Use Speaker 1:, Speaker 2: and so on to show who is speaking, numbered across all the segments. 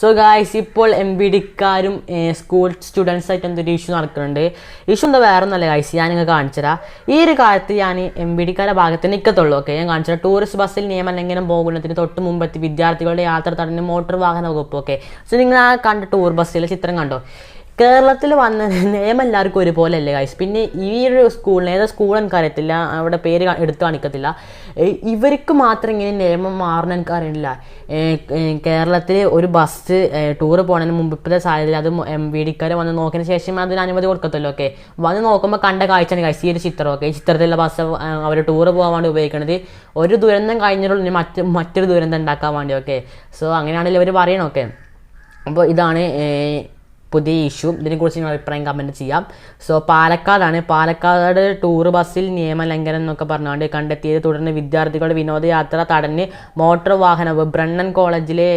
Speaker 1: So guys, ഇപ്പോൾ MBDക്കാരും school സ്റ്റുഡൻസായിട്ട് എന്തൊരു issue നടക്കുന്നുണ്ട്. ഇഷ്യൂ എന്താ വേറെ ഒന്നല്ല ഗായ്സ്, ഞാൻ നിങ്ങൾ കാണിച്ചുതരാം. ഈ ഒരു കാര്യത്തിൽ ഞാൻ MBDക്കാരുടെ ഭാഗത്ത് നിൽക്കത്തുള്ളൂ. ഓക്കെ, ഞാൻ കാണിച്ചുതരാം. ടൂറിസ്റ്റ് ബസ്സിൽ നിയമലംഘനം പോകുന്നതിന് തൊട്ട് മുമ്പെത്തി വിദ്യാർത്ഥികളുടെ യാത്ര തടഞ്ഞ് മോട്ടോർ വാഹന വകുപ്പ്. ഓക്കെ, സോ നിങ്ങൾ ആ കണ്ട ടൂർ ബസ്സിലെ ചിത്രം കണ്ടോ? കേരളത്തിൽ വന്ന നിയമം എല്ലാവർക്കും ഒരുപോലെ അല്ലേ ഗൈസ്. പിന്നെ ഈ ഒരു സ്കൂളിന് ഏതാ സ്കൂൾ എനിക്കറിയത്തില്ല, അവിടെ പേര് എടുത്തു കാണിക്കത്തില്ല. ഇവർക്ക് മാത്രം ഇങ്ങനെ നിയമം മാറണം എനിക്കറിയില്ല. കേരളത്തിൽ ഒരു ബസ് ടൂറ് പോകുന്നതിന് മുമ്പ് ഇപ്പോഴത്തെ സാഹചര്യം അത് MBDക്കാർ വന്ന് നോക്കിയതിന് ശേഷം അതിന് അനുമതി കൊടുക്കത്തുള്ളൂ. ഓക്കെ, വന്ന് നോക്കുമ്പോൾ കണ്ട കാഴ്ചയാണ് ഗൈസ് ഈ ഒരു ചിത്രം. ഓക്കെ, ഈ ചിത്രത്തിലുള്ള ബസ് അവർ ടൂറ് പോകാൻ വേണ്ടി ഉപയോഗിക്കുന്നത് ഒരു ദുരന്തം കഴിഞ്ഞിട്ടുള്ള മറ്റൊരു ദുരന്തം ഉണ്ടാക്കാൻ വേണ്ടി. ഓക്കെ, സോ അങ്ങനെയാണെങ്കിൽ അവർ പറയണം. ഓക്കെ, അപ്പോൾ ഇതാണ് പുതിയ ഇഷ്യൂ. ഇതിനെക്കുറിച്ച് നിങ്ങൾ അഭിപ്രായം കമൻറ്റ് ചെയ്യാം. സോ പാലക്കാട് ടൂർ ബസ്സിൽ നിയമലംഘനം എന്നൊക്കെ പറഞ്ഞുകൊണ്ട് കണ്ടെത്തിയത് തുടർന്ന് വിദ്യാർത്ഥികളുടെ വിനോദയാത്ര തടഞ്ഞ് മോട്ടോർ വാഹന ബ്രണ്ണൻ കോളേജിലെ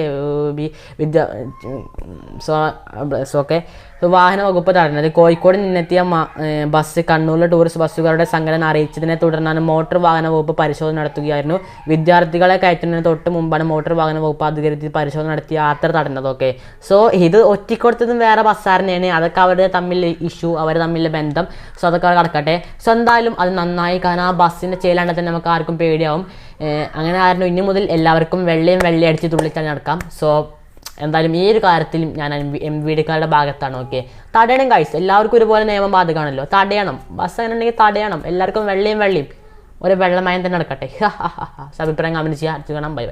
Speaker 1: ഓക്കെ വാഹന വകുപ്പ് തടഞ്ഞത്. കോഴിക്കോട് നിന്നെത്തിയ ബസ് കണ്ണൂരിലെ ടൂറിസ്റ്റ് ബസ്സുകാരുടെ സംഘടന അറിയിച്ചതിനെ തുടർന്നാണ് മോട്ടോർ വാഹന വകുപ്പ് പരിശോധന നടത്തുകയായിരുന്നു. വിദ്യാർത്ഥികളെ കയറ്റുന്നതിന് തൊട്ട് മുമ്പാണ് മോട്ടോർ വാഹന വകുപ്പ് അധികൃതർ പരിശോധന നടത്തി യാത്ര തടഞ്ഞത്. ഓക്കെ, സോ ഇത് ഒറ്റിക്കൊടുത്തതും വേറെ ബസ്സാരനെയാണ്. അതൊക്കെ അവരുടെ തമ്മിൽ ഇഷ്യൂ, അവർ തമ്മിലുള്ള ബന്ധം. സോ അതൊക്കെ അവർ കിടക്കട്ടെ. സോ എന്തായാലും അത് നന്നായി, കാരണം ആ ബസ്സിൻ്റെ ചെയ്യലാണ്ട് തന്നെ നമുക്ക് ആർക്കും പേടിയാവും. അങ്ങനെ ആയിരുന്നു ഇനി മുതൽ എല്ലാവർക്കും വെള്ളി അടിച്ച് തുള്ളിച്ചാൽ നടക്കാം. സോ എന്തായാലും ഈ ഒരു കാര്യത്തിലും ഞാൻ MBDക്കാരുടെ ഭാഗത്താണ്. ഓക്കെ, തടയണം ഗൈസ്, എല്ലാവർക്കും ഒരുപോലെ നിയമം ബാധകമാണല്ലോ, തടയണം. ബസ് അങ്ങനെ ഉണ്ടെങ്കിൽ തടയണം. എല്ലാവർക്കും വെള്ളയും ഒരു വെള്ളമയം തന്നെ നടക്കട്ടെ. അഭിപ്രായം കമൻറ്റ് ചെയ്യാം. അടുത്ത് കാണാം. ബൈ.